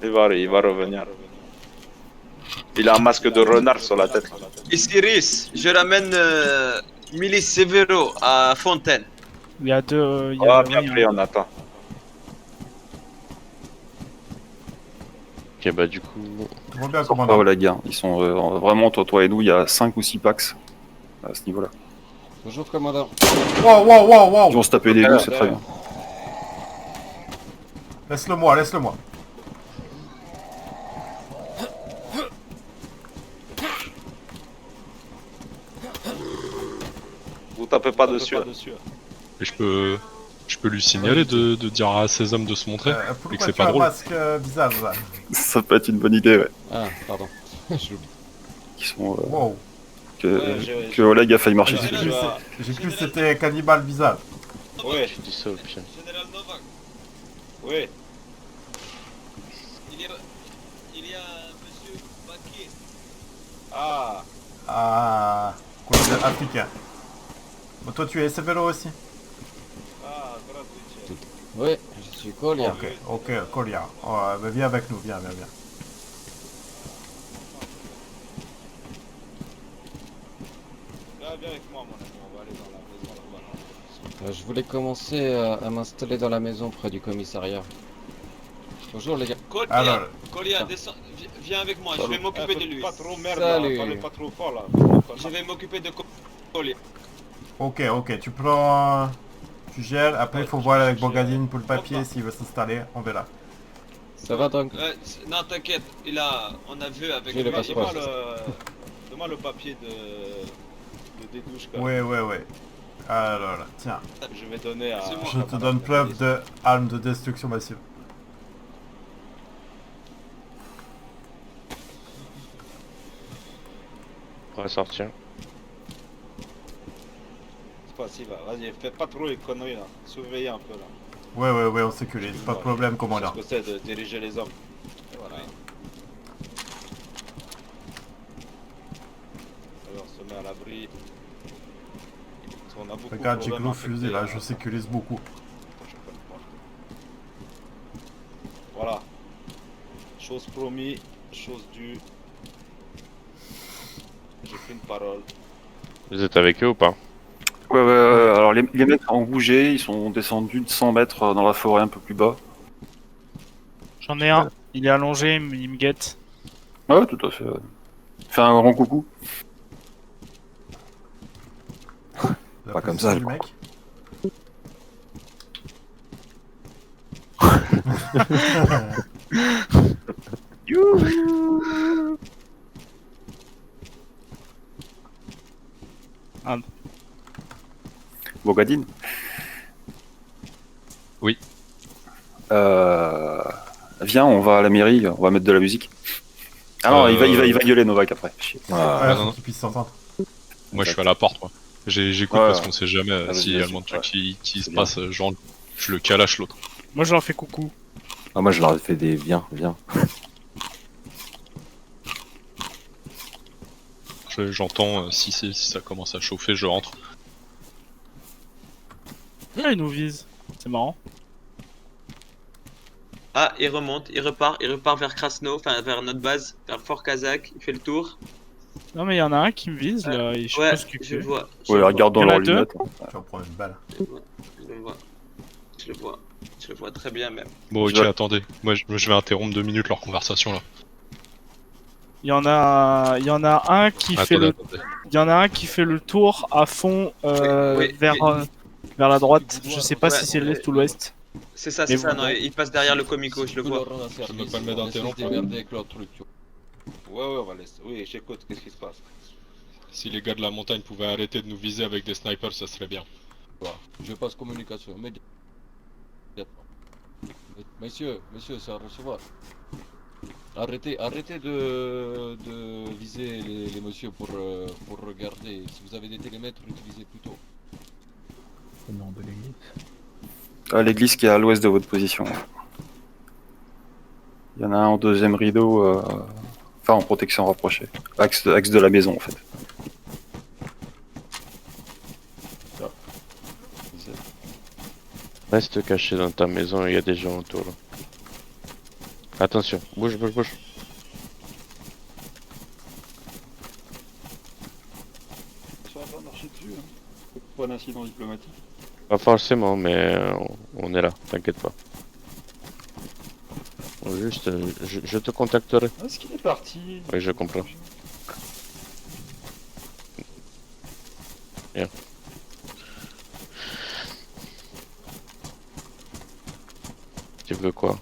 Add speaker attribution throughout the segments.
Speaker 1: Il va revenir. Il a un masque de renard sur la tête.
Speaker 2: Et Cyrus, je ramène Milice Severo à Fontaine.
Speaker 3: Il y a deux.
Speaker 1: Ah, bien pris, on attend.
Speaker 4: Ok, bah du coup.
Speaker 5: Tout va bien,
Speaker 6: Ils sont pas
Speaker 5: commandant.
Speaker 6: la guerre. Ils sont vraiment, toi et nous, il y a 5 ou 6 packs à ce niveau-là.
Speaker 7: Bonjour, commandant.
Speaker 5: Wow, wow, wow,
Speaker 6: Ils
Speaker 5: wow.
Speaker 6: vont se taper des deux, c'est très bien.
Speaker 5: Laisse-le moi, laisse-le moi.
Speaker 1: Vous tapez pas dessus.
Speaker 8: Et je peux lui signaler de dire à ses hommes de se montrer et que
Speaker 5: Pourquoi
Speaker 8: c'est
Speaker 5: tu
Speaker 8: pas
Speaker 5: as un
Speaker 8: drôle.
Speaker 5: masque visage là?
Speaker 6: Ça peut être une bonne idée, ouais.
Speaker 7: Ah, pardon. J'oublie.
Speaker 6: Qui sont,
Speaker 5: Wow.
Speaker 6: que Oleg a failli marcher
Speaker 5: J'ai
Speaker 6: dessus.
Speaker 5: cru que c'était cannibale visage.
Speaker 4: Ouais, je dis ça au pire.
Speaker 2: Général Novak.
Speaker 1: Oui.
Speaker 2: Il y a monsieur Bakir.
Speaker 1: Ah.
Speaker 5: Ah, colonel africain. Bon, toi tu es Severo aussi?
Speaker 1: Ah, gratuit.
Speaker 7: Oui, je suis Colia.
Speaker 5: Ok, Colia. Oh, bah, viens avec nous, viens.
Speaker 1: Viens avec moi, mon ami. On va aller dans la maison là-bas.
Speaker 7: Je voulais commencer à m'installer dans la maison près du commissariat. Bonjour les gars.
Speaker 5: Alors.
Speaker 2: Colia, descends, viens avec moi, je vais m'occuper de lui.
Speaker 1: Pas trop merde,
Speaker 7: Salut.
Speaker 1: là. Pas trop fort là.
Speaker 2: Je vais m'occuper de Colia.
Speaker 5: Ok, tu prends... Tu gères, après il faut voir avec Bogadine pour le papier s'il veut s'installer, on verra.
Speaker 7: Ça va donc?
Speaker 2: Non, t'inquiète, on a vu avec
Speaker 7: J'ai le passeport.
Speaker 1: Donne-moi le papier de dédouche.
Speaker 5: Ouais. Alors, tiens,
Speaker 1: Je vais donner à...
Speaker 2: C'est moi.
Speaker 5: je te donne preuve de arme de destruction massive.
Speaker 4: On va sortir.
Speaker 1: C'est pas si va. Vas-y, fais pas trop les conneries là. Surveillez un peu là.
Speaker 5: Ouais, on sécurise, pas de problème, commandant.
Speaker 1: C'est ce que c'est de diriger les hommes. Et voilà. Alors, on se met à l'abri. Parce qu'on a beaucoup de
Speaker 5: Regarde, j'ai
Speaker 1: problèmes
Speaker 5: gros fusil là,
Speaker 1: infectés,
Speaker 5: je sécurise beaucoup.
Speaker 1: Voilà. Chose promis, chose due. J'ai pris une parole.
Speaker 4: Vous êtes avec eux ou pas?
Speaker 6: Ouais, alors les mecs ont bougé, ils sont descendus de 100 mètres dans la forêt un peu plus bas.
Speaker 3: J'en ai un. Il est allongé, il me guette.
Speaker 6: Ouais, tout à fait. Fais un grand coucou.
Speaker 5: La
Speaker 6: Pas comme
Speaker 5: position
Speaker 6: ça,
Speaker 5: du
Speaker 6: je
Speaker 5: mec.
Speaker 6: Bogadine.
Speaker 8: Oui.
Speaker 6: Viens, on va à la mairie, on va mettre de la musique. Ah non, il va gueuler Novak après. Chier.
Speaker 5: Ouais,
Speaker 8: non.
Speaker 5: faut qu'il puisse s'entendre.
Speaker 8: Moi je suis à la porte, moi. J'écoute
Speaker 6: Ouais,
Speaker 8: parce qu'on sait jamais s'il y a
Speaker 6: vas-y,
Speaker 8: le monde de trucs qui se
Speaker 6: bien.
Speaker 8: passe, genre je le calache l'autre.
Speaker 3: Moi, je leur fais coucou.
Speaker 9: Ah, moi je leur ai fait des viens.
Speaker 8: J'entends si ça commence à chauffer, je rentre.
Speaker 3: Ah, ils nous visent. C'est marrant.
Speaker 2: Ah, il remonte, il repart vers Krasno, enfin vers notre base, vers Fort Kazakh, il fait le tour.
Speaker 3: Non, mais il y en a un qui me vise là. Et je sais
Speaker 2: Ouais,
Speaker 3: pas ce qu'il
Speaker 2: je le
Speaker 3: fait.
Speaker 2: vois.
Speaker 6: Ouais, regarde dans
Speaker 3: Il y en a
Speaker 6: leurs
Speaker 3: deux.
Speaker 6: lunettes.
Speaker 5: Tu vas prendre une balle.
Speaker 2: Je le vois très bien même.
Speaker 8: Bon, ok,
Speaker 6: Je vais-
Speaker 8: attendez. Moi je vais interrompre 2 minutes leur conversation là.
Speaker 3: Il y en a un qui fait
Speaker 8: Attendez,
Speaker 3: le.
Speaker 8: attendez.
Speaker 3: Il y en a un qui fait le tour à fond
Speaker 2: Oui,
Speaker 3: vers la droite. Je sais pas
Speaker 2: Ouais,
Speaker 3: si c'est l'est ou l'ouest.
Speaker 2: C'est ça,
Speaker 3: Mais
Speaker 2: non, il passe derrière le comico, je le vois.
Speaker 7: Je
Speaker 8: me permets d'interrompre.
Speaker 7: démerder avec leur truc.
Speaker 1: Ouais, on va laisser. Oui, j'écoute, qu'est-ce qui se passe?
Speaker 8: Si les gars de la montagne pouvaient arrêter de nous viser avec des snipers, ça serait bien.
Speaker 7: Je passe communication immédiatement. Messieurs, c'est à recevoir. Arrêtez de viser les messieurs pour regarder. Si vous avez des télémètres, utilisez plutôt.
Speaker 9: Au nom de l'église.
Speaker 6: L'église qui est à l'ouest de votre position. Il y en a un en deuxième rideau, enfin en protection rapprochée. Axe de la maison en fait.
Speaker 4: Reste caché dans ta maison, il y a des gens autour là. Attention, bouge.
Speaker 6: Ça va pas marcher dessus, hein. Pas d'incident diplomatique.
Speaker 4: Pas forcément, mais on est là, t'inquiète pas. Juste, je te contacterai.
Speaker 6: Est-ce qu'il est parti?
Speaker 4: Oui, je comprends. Bien. Tu veux quoi?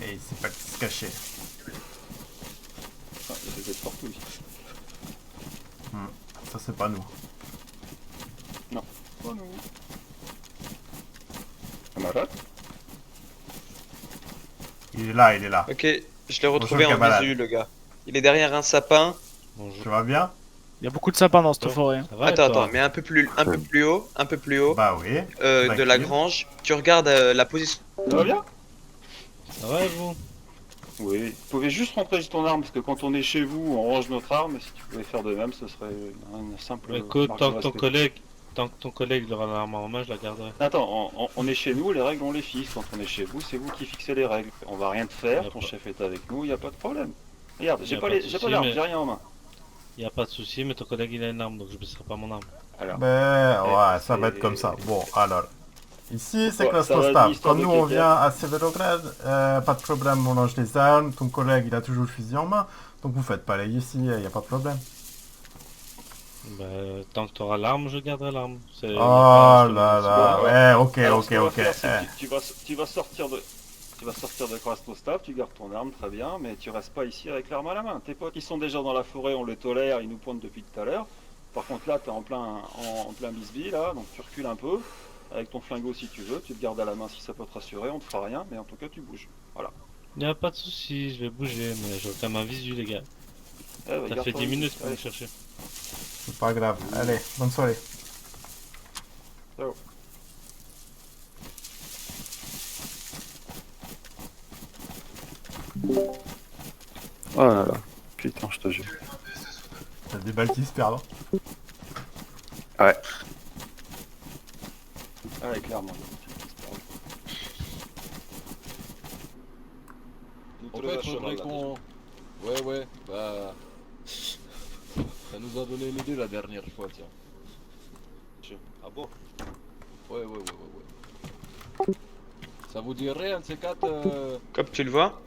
Speaker 5: Et c'est pas se cacher.
Speaker 6: Ah, il y a des têtes partout ici.
Speaker 5: Ça c'est pas nous.
Speaker 6: Oh non. Camarade?
Speaker 5: Il est là, il est là.
Speaker 2: Ok, je l'ai retrouvé
Speaker 5: Bonjour,
Speaker 2: en
Speaker 5: camarade.
Speaker 2: visu, le gars. Il est derrière un sapin.
Speaker 5: Tu vas bien?
Speaker 3: Il y a beaucoup de sapins dans cette forêt. Hein.
Speaker 2: Attends, mais un peu plus haut,
Speaker 5: Bah oui.
Speaker 2: de la
Speaker 5: tranquille.
Speaker 2: grange. Tu regardes la position.
Speaker 6: Ça va bien?
Speaker 7: Ça va, vous?
Speaker 6: Oui. Vous pouvez juste rentrer juste ton arme, parce que quand on est chez vous, on range notre arme, et si tu pouvais faire de même, ce serait un simple...
Speaker 10: Écoute,
Speaker 6: marque
Speaker 10: tant
Speaker 6: de
Speaker 10: que ton
Speaker 6: respect.
Speaker 10: collègue, tant que ton collègue aura l'arme en main, je la garderai.
Speaker 6: Attends, on est chez nous, les règles on les fixe. Quand on est chez vous, c'est vous qui fixez les règles. On va rien te faire,
Speaker 10: Y a
Speaker 6: ton
Speaker 10: pas-
Speaker 6: chef est avec nous, y a pas de problème. Regarde,
Speaker 10: Y
Speaker 6: j'ai
Speaker 10: a
Speaker 6: pas
Speaker 10: pas de
Speaker 6: j'ai
Speaker 10: souci,
Speaker 6: pas d'arme,
Speaker 10: mais-
Speaker 6: j'ai rien en main.
Speaker 10: Y a pas de souci, mais ton collègue il a une arme, donc je baisserai pas mon arme.
Speaker 6: Alors,
Speaker 5: Ben ouais,
Speaker 6: Eh,
Speaker 5: ça va être
Speaker 6: c'est-
Speaker 5: comme ça. Bon, alors. Ici, c'est
Speaker 6: Pourquoi? Ça va
Speaker 5: Krasnostab.
Speaker 6: être l'histoire
Speaker 5: Quand
Speaker 6: de
Speaker 5: nous on
Speaker 6: quelqu'un.
Speaker 5: vient à Severograd, pas de problème, on range les armes. Ton collègue, il a toujours le fusil en main. Donc vous faites pareil ici, y a pas de problème.
Speaker 10: Bah, tant que tu auras l'arme, je garderai l'arme.
Speaker 5: Oh là là, ouais, ok,
Speaker 6: Alors,
Speaker 5: ok,
Speaker 6: ce qu'on va
Speaker 5: ok.
Speaker 6: faire, c'est que tu vas sortir de Krasnostab, tu gardes ton arme, très bien, mais tu restes pas ici avec l'arme à la main. Tes potes, ils sont déjà dans la forêt, on les tolère, ils nous pointent depuis tout à l'heure. Par contre, là, t'es en plein bisbille, là, donc tu recules un peu. Avec ton flingot si tu veux, tu te gardes à la main si ça peut te rassurer, on te fera rien, mais en tout cas, tu bouges. Voilà.
Speaker 10: Y a pas de souci, je vais bouger, mais je quand même un visu, les gars.
Speaker 6: Eh ouais,
Speaker 10: Ça
Speaker 6: garde
Speaker 10: fait
Speaker 6: ton
Speaker 10: 10
Speaker 6: visu.
Speaker 10: minutes pour me
Speaker 6: Allez.
Speaker 10: chercher.
Speaker 5: C'est pas grave. Allez, bonne soirée.
Speaker 6: Ciao. Oh là là, putain, je te jure.
Speaker 5: T'as des balles qui se perdent. Hein.
Speaker 6: Ah, clairement.
Speaker 7: En fait, faudrait qu'on... Ouais, bah... Ça nous a donné une idée la dernière fois, tiens.
Speaker 6: Ah bon?
Speaker 7: Ouais. Ça vous dirait, un de ces quatre,
Speaker 2: Comme tu le vois.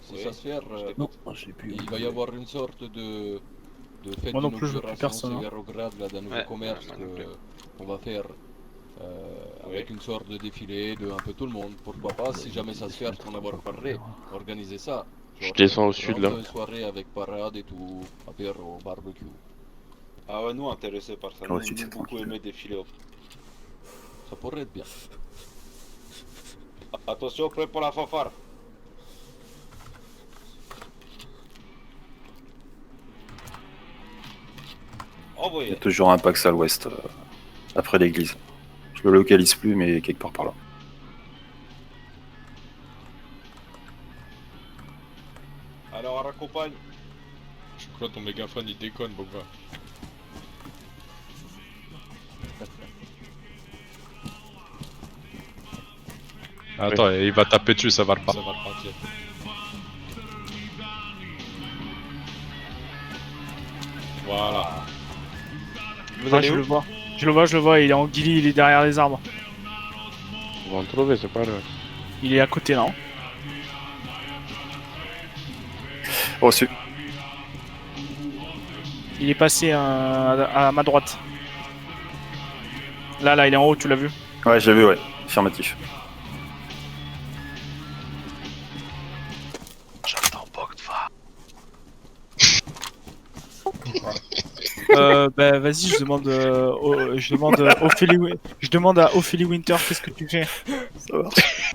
Speaker 7: si ça se fait,
Speaker 9: Non, je l'ai plus.
Speaker 7: il va y avoir une sorte de fête
Speaker 3: Moi non plus, je vois plus
Speaker 7: d'inauguration
Speaker 3: personne, hein.
Speaker 7: Severograd, là, d'un nouveau
Speaker 2: Ouais,
Speaker 7: commerce
Speaker 2: moi non plus.
Speaker 7: qu'on va faire avec une sorte de défilé de un peu tout le monde. Pourquoi pas, si jamais ça se fait, pour en avoir parlé, organiser ça.
Speaker 4: Je descends au sud, là.
Speaker 7: Une soirée avec parade et tout, apéro, barbecue.
Speaker 11: Ah ouais, nous intéressés par ça,
Speaker 6: Moi
Speaker 11: nous,
Speaker 6: aussi,
Speaker 11: nous
Speaker 6: c'est
Speaker 11: beaucoup
Speaker 6: tranquille.
Speaker 11: aimé défiler.
Speaker 7: Ça pourrait être bien.
Speaker 11: Attention, prêt pour la fanfare.
Speaker 6: Il y a
Speaker 11: Envoyez.
Speaker 6: toujours un Pax à l'ouest, après l'église. Je le localise plus, mais quelque part par là.
Speaker 11: Alors, on raccompagne.
Speaker 8: Je crois que ton mégaphone il déconne, Boba. Attends, il va taper dessus, ça va repartir. Voilà.
Speaker 2: Vous
Speaker 3: Ah,
Speaker 2: allez
Speaker 3: je
Speaker 2: où?
Speaker 3: le vois. Je le vois, il est en guilly, il est derrière les arbres.
Speaker 4: On va en trouver, c'est pas grave.
Speaker 3: Il est à côté là. Hein.
Speaker 6: Reçu.
Speaker 3: Il est passé à ma droite. Là, il est en haut, tu l'as vu?
Speaker 6: Ouais, je l'ai vu, ouais. Affirmatif.
Speaker 1: J'entends Bogdva.
Speaker 3: Bah vas-y, je demande, je demande à Ophélie Winter, qu'est-ce que tu fais?
Speaker 6: Ça marche.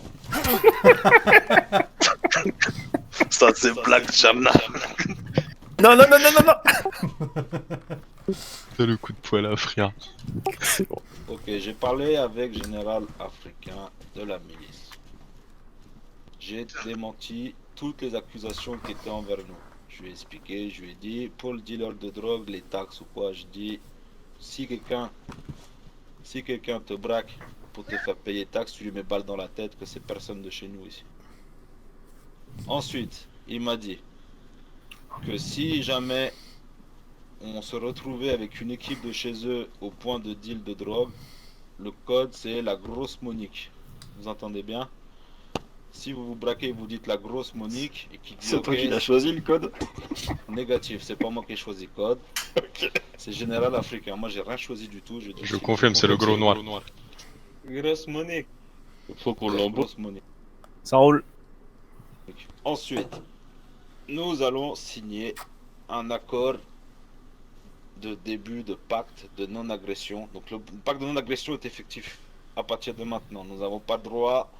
Speaker 1: Ça, c'est Black Jamna.
Speaker 6: Non.
Speaker 8: C'est le coup de poil à frire.
Speaker 11: Ok, j'ai parlé avec général africain de la milice. J'ai démenti toutes les accusations qui étaient envers nous. Je lui ai expliqué, je lui ai dit, pour le dealer de drogue, les taxes ou quoi, je dis, si quelqu'un Si quelqu'un te braque pour te faire payer taxe, tu lui mets balle dans la tête que c'est personne de chez nous ici. Ensuite, il m'a dit que si jamais on se retrouvait avec une équipe de chez eux au point de deal de drogue, le code c'est la grosse Monique. Vous entendez bien? Si vous vous braquez, vous dites la grosse Monique et qui dit
Speaker 6: C'est toi
Speaker 11: ok,
Speaker 6: qui l'as choisi le code?
Speaker 11: négatif, c'est pas moi qui ai choisi le code. C'est général africain. Moi j'ai rien choisi du tout.
Speaker 8: Je confirme, c'est le gros noir.
Speaker 2: Grosse monnaie.
Speaker 7: Il faut qu'on
Speaker 11: La
Speaker 7: l'embauche.
Speaker 11: grosse Monique.
Speaker 3: Ça roule.
Speaker 11: Ensuite, nous allons signer un accord de début de pacte de non-agression. Donc le pacte de non-agression est effectif à partir de maintenant. Nous n'avons pas le droit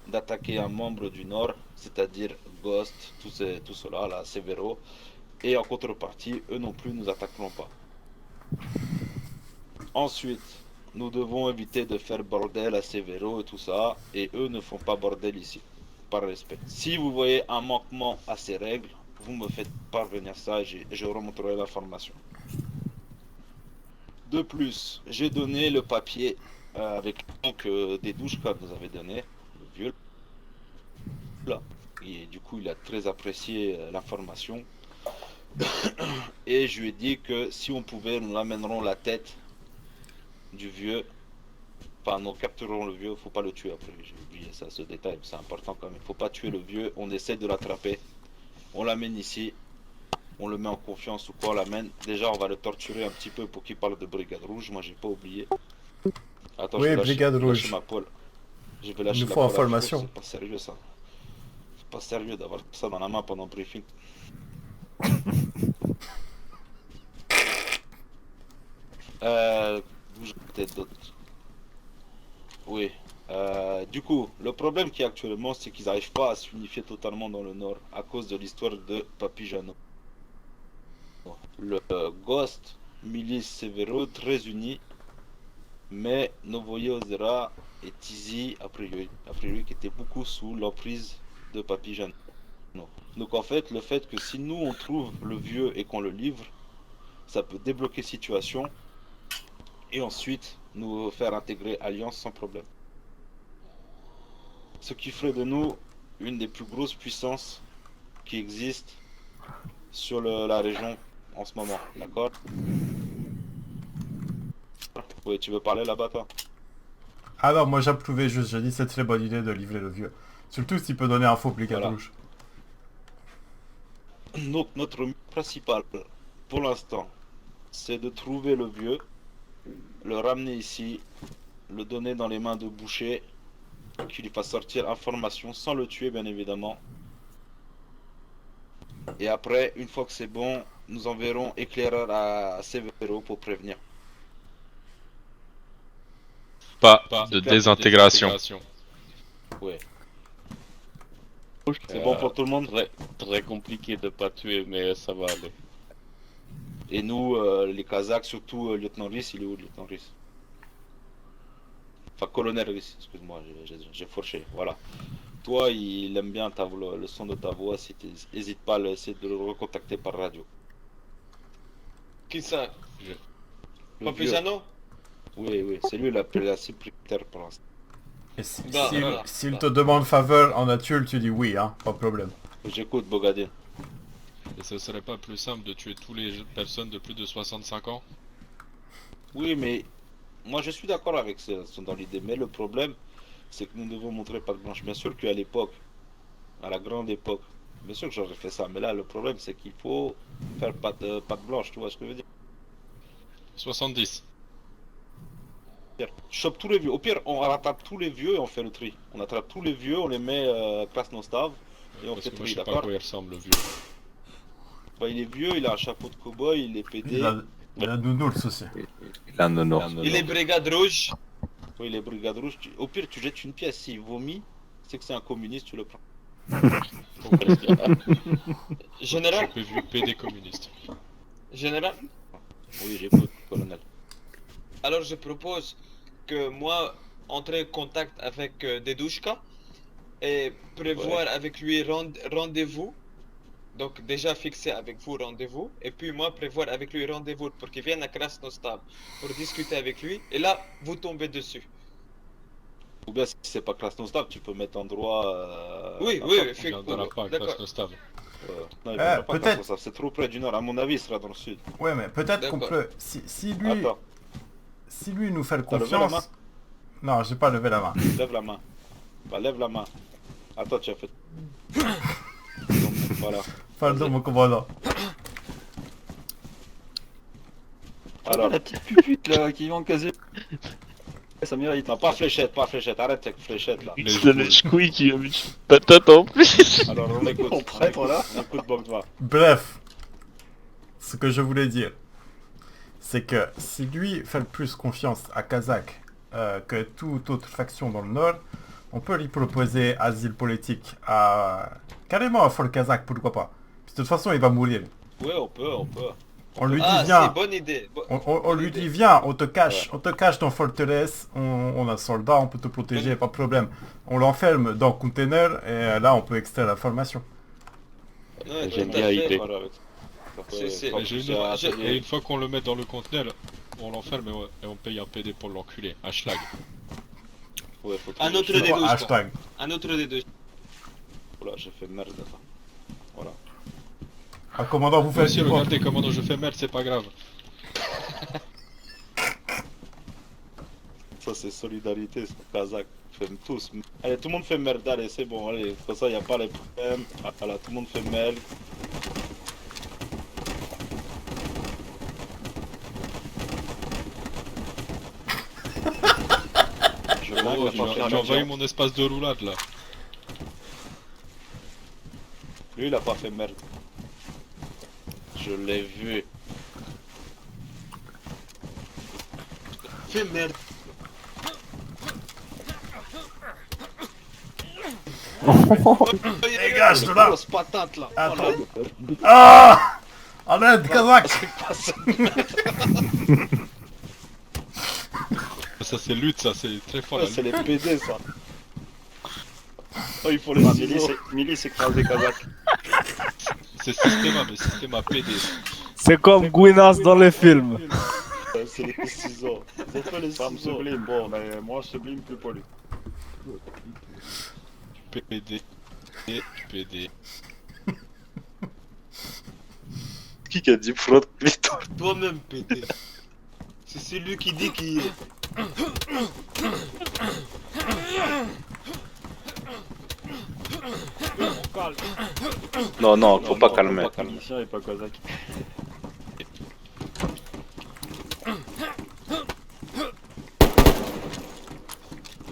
Speaker 11: d'attaquer un membre du Nord, c'est-à-dire Ghost, tout cela, là, Severo. Et en contrepartie, eux non plus nous attaqueront pas. Ensuite, nous devons éviter de faire bordel à Severo et tout ça, et eux ne font pas bordel ici, par respect. Si vous voyez un manquement à ces règles, vous me faites parvenir ça et je remonterai l'information. De plus, j'ai donné le papier avec donc des douches comme nous avait donné, le vieux là. Et du coup, il a très apprécié l'information. Et je lui ai dit que si on pouvait, nous amènerons la tête du vieux. Enfin, nous capturerons le vieux, faut pas le tuer après. J'ai oublié ça, ce détail, c'est important quand même. Faut pas tuer le vieux, on essaie de l'attraper. On l'amène ici. On le met en confiance ou quoi, on l'amène. Déjà, on va le torturer un petit peu pour qu'il parle de Brigade Rouge. Moi, j'ai pas oublié. Attends,
Speaker 5: Oui,
Speaker 11: je vais
Speaker 5: Brigade
Speaker 11: lâcher
Speaker 5: Rouge.
Speaker 11: ma pole. Je vais lâcher
Speaker 5: Il nous
Speaker 11: la
Speaker 5: faut
Speaker 11: pole à
Speaker 5: information.
Speaker 11: feu, c'est pas sérieux ça. C'est pas sérieux d'avoir ça dans la main pendant le briefing. Bouge peut-être d'autres. Oui. Du coup, le problème qu'il y a actuellement, c'est qu'ils n'arrivent pas à s'unifier totalement dans le Nord à cause de l'histoire de Papi Jano. Le Ghost, Milice Severo, très unis, mais Novoyo Zera et Tizi, a priori, qui étaient beaucoup sous l'emprise de Papi Jano. Donc en fait, le fait que si nous on trouve le vieux et qu'on le livre, ça peut débloquer situation et ensuite nous faire intégrer Alliance sans problème. Ce qui ferait de nous une des plus grosses puissances qui existent sur la région en ce moment, d'accord? Oui, tu veux parler là-bas toi?
Speaker 5: Alors moi j'approuvais juste, j'ai dit c'est très bonne idée de livrer le vieux. Surtout s'il peut donner un faux Brigade
Speaker 11: Voilà.
Speaker 5: Rouge.
Speaker 11: Donc notre but principal pour l'instant, c'est de trouver le vieux, le ramener ici, le donner dans les mains de Boucher, qu'il lui fasse sortir information sans le tuer bien évidemment. Et après, une fois que c'est bon, nous enverrons éclaireur à Severo pour prévenir.
Speaker 8: Pas de désintégration.
Speaker 11: Ouais. C'est bon pour tout le monde?
Speaker 7: Très compliqué de pas tuer, mais ça va aller.
Speaker 11: Et nous, les Kazakhs, surtout Lieutenant Riss, il est où Lieutenant Riss? Enfin, Colonel Riss, excuse-moi, j'ai fourché, voilà. Toi, il aime bien le son de ta voix, si n'hésite pas à essayer de le recontacter par radio.
Speaker 2: Qui ça?
Speaker 11: Le
Speaker 2: Papi
Speaker 11: vieux.
Speaker 2: Jano?
Speaker 11: Oui, c'est lui la cible prioritaire pour l'instant.
Speaker 5: Et
Speaker 2: Bah,
Speaker 5: s'il
Speaker 2: voilà.
Speaker 5: s'il te demande faveur en nature, tu dis oui, hein, pas de problème.
Speaker 11: J'écoute Bogadin.
Speaker 8: Et ce serait pas plus simple de tuer toutes les personnes de plus de 65 ans?
Speaker 11: Oui, mais moi je suis d'accord avec ça dans l'idée, mais le problème, c'est que nous devons montrer patte blanche. Bien sûr qu'à l'époque, à la grande époque, bien sûr que j'aurais fait ça, mais là le problème c'est qu'il faut faire patte blanche, tu vois ce que je veux dire?
Speaker 8: 70.
Speaker 11: Chope tous les vieux. Au pire, on rattrape tous les vieux et on fait le tri. On attrape tous les vieux, on les met classe Nostav et on
Speaker 8: Parce
Speaker 11: fait
Speaker 8: que
Speaker 11: le
Speaker 8: moi
Speaker 11: tri,
Speaker 8: je sais pas à
Speaker 11: d'accord?
Speaker 8: quoi il ressemble le vieux.
Speaker 11: Bah, il est vieux, il a un chapeau de cow-boy, il est pédé.
Speaker 5: Il a nounours aussi.
Speaker 9: Il a un honneur.
Speaker 2: Il est Brigade Rouge.
Speaker 11: Oui, il est brigade rouge. Au pire, tu jettes une pièce, s'il vomit, c'est que c'est un communiste, tu le prends.
Speaker 2: Général,
Speaker 8: J'ai vu PD communiste.
Speaker 2: général.
Speaker 11: Oui, j'écoute, colonel.
Speaker 2: Alors je propose que moi entrer en contact avec Dedushka et prévoir avec lui rendez-vous Donc déjà fixer avec vous rendez-vous, et puis moi prévoir avec lui rendez-vous pour qu'il vienne à Krasnostav pour discuter avec lui, et là vous tombez dessus.
Speaker 11: Ou bien si c'est pas Krasnostav, tu peux mettre en droit.
Speaker 2: Oui,
Speaker 11: à
Speaker 2: oui,
Speaker 11: Fort-
Speaker 2: oui,
Speaker 8: Il viendra pas à
Speaker 2: d'accord.
Speaker 8: Krasnostav.
Speaker 11: Non, il viendra pas
Speaker 5: peut-être.
Speaker 11: Krasnostav, c'est trop près du nord. À mon avis, il sera dans le sud.
Speaker 5: Ouais, mais peut-être qu'on
Speaker 2: D'accord.
Speaker 5: peut... Si lui...
Speaker 11: Attends,
Speaker 5: Si lui nous fait
Speaker 11: T'as levé la
Speaker 5: confiance... Non, j'ai pas levé la main.
Speaker 11: lève la main. Bah, lève la main. Attends, tu as fait. Donc, voilà.
Speaker 5: Pardon, mon commandant.
Speaker 11: Alors,
Speaker 6: La petite pupute là qui vend quasi. Ça mérite.
Speaker 11: non, pas fléchette, arrête avec fléchette là.
Speaker 4: C'est le chouï qui a mis une patate en plus.
Speaker 11: Alors, on écoute.
Speaker 6: On prêtre, là.
Speaker 11: On écoute Bogdva.
Speaker 5: Bref. Ce que je voulais dire, c'est que si lui fait le plus confiance à Kazakh que toute autre faction dans le nord, on peut lui proposer asile politique à... carrément à Fort Kazakh, pourquoi pas. Puis de toute façon, il va mourir.
Speaker 11: Ouais, on peut.
Speaker 5: On lui dit,
Speaker 2: Ah,
Speaker 5: viens,
Speaker 2: c'est bonne idée.
Speaker 5: on lui dit, viens, on te cache dans Forteresse, on a un soldat, on peut te protéger, pas de problème. On l'enferme dans container, et là, on peut extraire l'information.
Speaker 2: Ouais,
Speaker 4: J'aime
Speaker 2: tout à
Speaker 4: bien
Speaker 2: fait.
Speaker 4: l'idée.
Speaker 11: Voilà, avec- ça peut-
Speaker 2: C'est-
Speaker 11: pas
Speaker 8: J'ai
Speaker 11: pousser
Speaker 8: une
Speaker 11: à
Speaker 8: autre-
Speaker 11: atelier.
Speaker 8: Et une fois qu'on le met dans le conteneur, on l'enferme et on paye un PD pour l'enculer. Un schlag.
Speaker 11: Ouais, faut
Speaker 2: Un
Speaker 11: trouver-
Speaker 2: autre
Speaker 5: C'est
Speaker 2: des
Speaker 5: quoi,
Speaker 2: douze,
Speaker 5: hashtag.
Speaker 2: Un autre des deux.
Speaker 11: Voilà, j'ai fait merde. Attends. Voilà.
Speaker 5: Ah, commandant, vous faites
Speaker 8: Monsieur,
Speaker 5: du
Speaker 8: regardez comment je fais merde, c'est pas grave.
Speaker 11: Ça, c'est solidarité, c'est Kazakh. Fait tous. Allez, tout le monde fait merde. Allez, c'est bon. Allez, comme ça, il n'y a pas les problèmes. Ah, voilà, tout le monde fait merde. Je
Speaker 8: Oh,
Speaker 11: manque
Speaker 8: j'ai
Speaker 11: la
Speaker 8: j'ai
Speaker 11: partie
Speaker 8: envahi mon espace de roulade là.
Speaker 11: Lui, il a pas fait merde. Je l'ai vu.
Speaker 2: Fais merde.
Speaker 5: Dégage de là.
Speaker 11: Grosse patate là.
Speaker 5: Attends.
Speaker 11: Oh, là.
Speaker 5: Ah, en aide, Kazakh.
Speaker 11: C'est pas ça.
Speaker 8: Ça c'est lutte, ça c'est très fort.
Speaker 11: Ouais,
Speaker 8: la
Speaker 11: c'est
Speaker 8: lutte.
Speaker 11: les PD ça. Oh, il faut les
Speaker 6: Ah,
Speaker 11: ciseaux.
Speaker 6: milice écrasé Kazakh.
Speaker 8: C'est Systema, mais Systema PD.
Speaker 3: C'est comme Gwinas dans les films.
Speaker 11: C'est les ciseaux. C'est pas les
Speaker 6: Ça me
Speaker 11: ciseaux.
Speaker 6: sublime. Bon, mais moi je sublime plus pour lui.
Speaker 8: PD. Et PD.
Speaker 1: Qui a dit fraude plutôt?
Speaker 2: Toi-même, pété. C'est celui qui dit qu'il est.
Speaker 1: Non, non, faut pas calmer.
Speaker 11: Faut pas calmer.
Speaker 6: Milicien et pas Kazakh.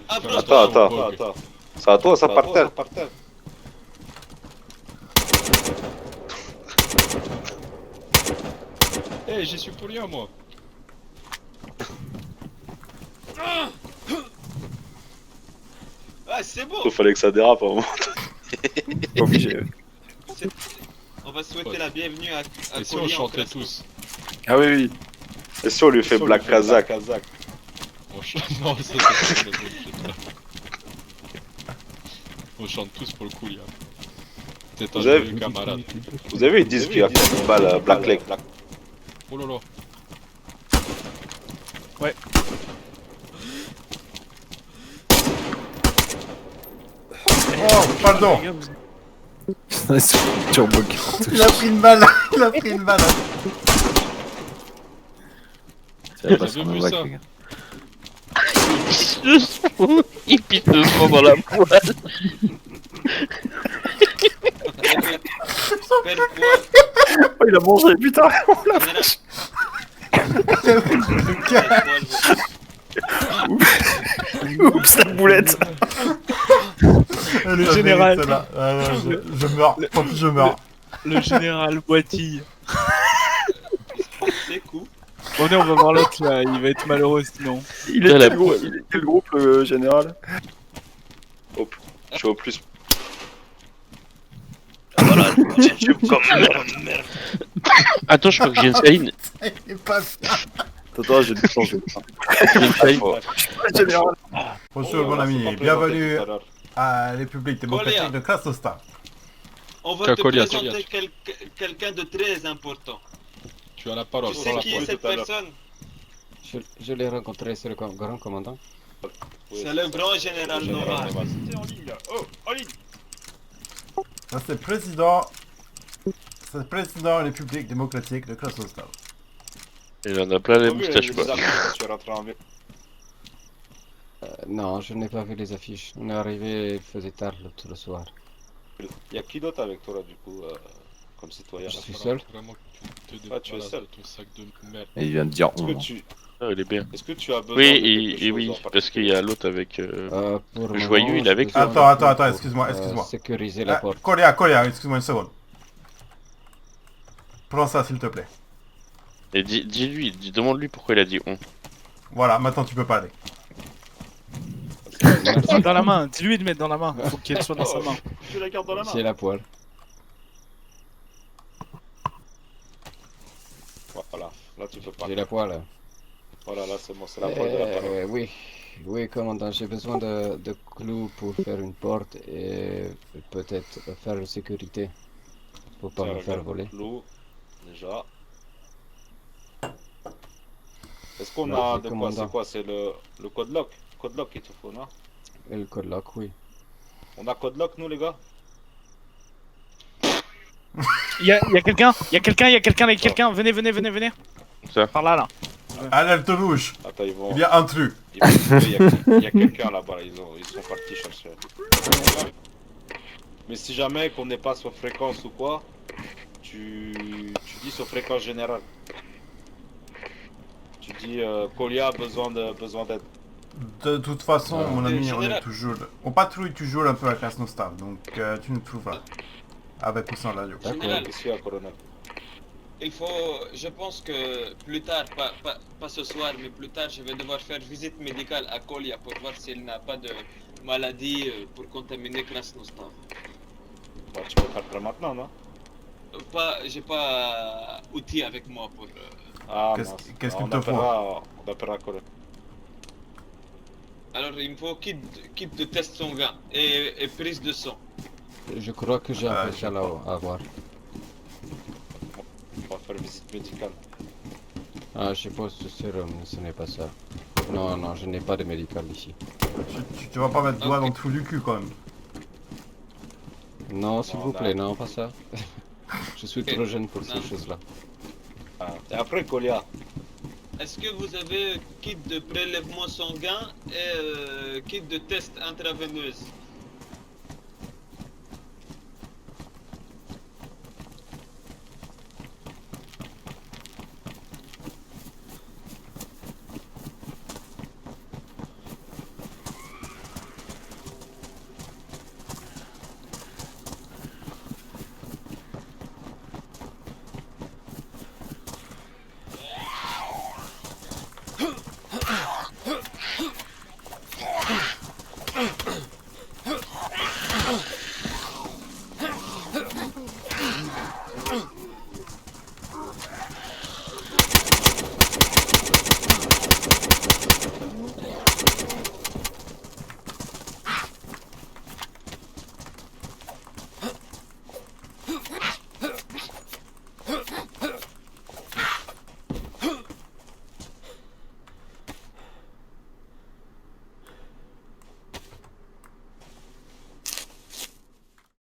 Speaker 2: Approche.
Speaker 11: Attends.
Speaker 1: C'est à toi, ça
Speaker 11: Bah,
Speaker 1: par
Speaker 11: toi,
Speaker 1: terre.
Speaker 11: par terre.
Speaker 8: Eh, j'y suis pour rien moi.
Speaker 2: Ah, c'est bon.
Speaker 1: Il fallait que ça dérape à un moment.
Speaker 9: Obligé.
Speaker 2: On va souhaiter
Speaker 8: Ouais.
Speaker 2: la bienvenue à
Speaker 8: Et si on
Speaker 2: Collier en
Speaker 8: chantait
Speaker 2: Krasno.
Speaker 8: tous?
Speaker 9: Ah oui, oui.
Speaker 1: Et si on lui fait Black Kazakh?
Speaker 8: On chante... Non, ça c'est pas le bullshit, là. On chante tous pour le coup, là. C'est un
Speaker 1: Vous avez-
Speaker 8: vieux camarade.
Speaker 1: Vous avez vu, ils disent qu'il a fait une balle Black Lake.
Speaker 8: Oh là là.
Speaker 5: Oh, pardon.
Speaker 9: C'est turbo qui
Speaker 5: Il a pris une balle. Il a pris une balle.
Speaker 9: C'est
Speaker 8: Vous avez vu ça?
Speaker 4: Il pisse le sang dans la poêle.
Speaker 2: Père poil.
Speaker 9: Oh, il a mangé, putain. Oups, la boulette.
Speaker 3: Le général.
Speaker 5: Je meurs. Tant pis, je meurs.
Speaker 3: Le général Boitille.
Speaker 2: C'est cool.
Speaker 3: Bon, allez, on va voir l'autre là, il va être malheureux sinon.
Speaker 9: Il
Speaker 4: Putain,
Speaker 9: est
Speaker 4: la
Speaker 9: quel groupe, il est quel groupe général?
Speaker 1: Je suis au plus.
Speaker 4: Voilà, comme Attends, je crois que j'ai une saline.
Speaker 5: Il est pas
Speaker 9: Attends, j'ai du temps, je vais
Speaker 4: J'ai une saline.
Speaker 5: Bonjour
Speaker 11: Oh,
Speaker 5: mon
Speaker 11: là, c'est
Speaker 5: ami,
Speaker 11: pas
Speaker 5: bienvenue
Speaker 11: présenté tout à l'heure.
Speaker 5: à la République démocratique de Krasnostav.
Speaker 2: On va te
Speaker 8: Colia.
Speaker 2: présenter quelqu'un de très important.
Speaker 7: Tu as la parole.
Speaker 2: Tu
Speaker 7: prends
Speaker 2: sais
Speaker 7: la
Speaker 2: qui est
Speaker 7: parole.
Speaker 2: cette personne?
Speaker 10: Je l'ai rencontré, c'est le grand commandant.
Speaker 2: C'est le grand général Noir.
Speaker 6: C'était en ligne là. Oh, en ligne.
Speaker 5: Ça c'est le président... C'est le président République démocratique de Krasnostav.
Speaker 4: Il en a plein les
Speaker 11: T'as vu
Speaker 4: moustaches,
Speaker 11: les
Speaker 4: quoi.
Speaker 11: armes quand tu es rentré en ville?
Speaker 10: Non, je n'ai pas vu les affiches. On est arrivé, il faisait tard tout le soir.
Speaker 11: Y'a qui d'autre avec toi là du coup, comme citoyen?
Speaker 10: Je suis seul.
Speaker 7: Vraiment que tu te
Speaker 11: Ah, tu es
Speaker 7: débarrasses
Speaker 11: seul.
Speaker 7: de ton sac de merde.
Speaker 9: Et il vient de dire
Speaker 11: Est-ce que tu...
Speaker 4: Ah, il est bien.
Speaker 11: Est-ce que tu as besoin
Speaker 4: Oui,
Speaker 11: de quelque chose
Speaker 4: oui,
Speaker 11: en
Speaker 4: parce qu'il
Speaker 11: particulier?
Speaker 4: y a l'autre avec...
Speaker 10: Pour le
Speaker 4: Joyeux,
Speaker 10: moment,
Speaker 4: il est avec
Speaker 10: j'ai
Speaker 4: nous.
Speaker 10: besoin
Speaker 5: Attends,
Speaker 10: de
Speaker 5: attends,
Speaker 10: pour,
Speaker 5: excuse-moi.
Speaker 10: sécuriser la porte.
Speaker 5: Colia, excuse-moi une seconde. Prends ça s'il te plaît.
Speaker 4: Et dis-lui, demande-lui pourquoi il a dit on.
Speaker 5: Voilà, maintenant tu peux parler.
Speaker 3: Dans la main, dis-lui de mettre dans la main. Faut qu'elle soit dans sa main.
Speaker 6: J'ai la carte dans la main.
Speaker 10: J'ai la poêle.
Speaker 11: Voilà, là tu peux pas.
Speaker 10: J'ai la poêle.
Speaker 11: Voilà, là c'est bon, c'est la poêle de la parole.
Speaker 10: Oui, commandant, j'ai besoin de clous pour faire une porte et peut-être faire une sécurité pour pas
Speaker 11: Tiens,
Speaker 10: me faire
Speaker 11: regarde,
Speaker 10: voler.
Speaker 11: Clou, déjà. Est-ce qu'on
Speaker 10: Merci,
Speaker 11: a de quoi?
Speaker 10: commandant.
Speaker 11: C'est quoi? C'est le code lock? Code lock qu'il te faut, non?
Speaker 10: Et le code lock, oui.
Speaker 11: On a code lock nous les gars?
Speaker 3: Il y a quelqu'un, venez.
Speaker 4: Ça.
Speaker 3: Par là.
Speaker 5: Alerte rouge,
Speaker 11: Attends, ils vont...
Speaker 5: il y a intrus.
Speaker 11: Il y a quelqu'un là-bas, ils sont partis chercher. Mais si jamais qu'on n'est pas sur fréquence ou quoi, tu dis sur fréquence générale. Tu dis Colia a besoin d'aide.
Speaker 5: De toute façon, mon ami, on
Speaker 2: général.
Speaker 5: est toujours... On patrouille toujours un peu à Krasnostav, donc tu nous trouveras. Avec ou sans la radio.
Speaker 2: Général,
Speaker 11: Ici à Coronel.
Speaker 2: il faut, je pense que plus tard, pas ce soir, mais plus tard, je vais devoir faire visite médicale à Kolia pour voir s'il n'a pas de maladie pour contaminer Krasnostav.
Speaker 11: Bah, tu peux faire ça maintenant, non?
Speaker 2: J'ai pas outil avec moi pour.
Speaker 11: Ah,
Speaker 5: Qu'est-ce
Speaker 11: mince.
Speaker 5: qu'il
Speaker 11: On
Speaker 5: te faut?
Speaker 11: On appellera Coronel.
Speaker 2: Alors il me faut kit de test sanguin et prise de sang.
Speaker 10: Je crois que j'ai un peu ça là à voir.
Speaker 11: On va faire visite médicale.
Speaker 10: Ah, je suppose que ce n'est pas ça. Non, je n'ai pas de médical ici.
Speaker 5: Tu vas pas mettre le doigt
Speaker 2: Ok.
Speaker 5: dans le trou du cul quand même.
Speaker 10: Non, s'il vous
Speaker 11: bah.
Speaker 10: plaît, non, pas ça. Je suis
Speaker 2: Ok.
Speaker 10: trop jeune pour
Speaker 2: Non.
Speaker 10: ces choses-là.
Speaker 11: Ah. Et après Colia,
Speaker 2: Est-ce que vous avez kit de prélèvement sanguin et kit de test intraveineuse?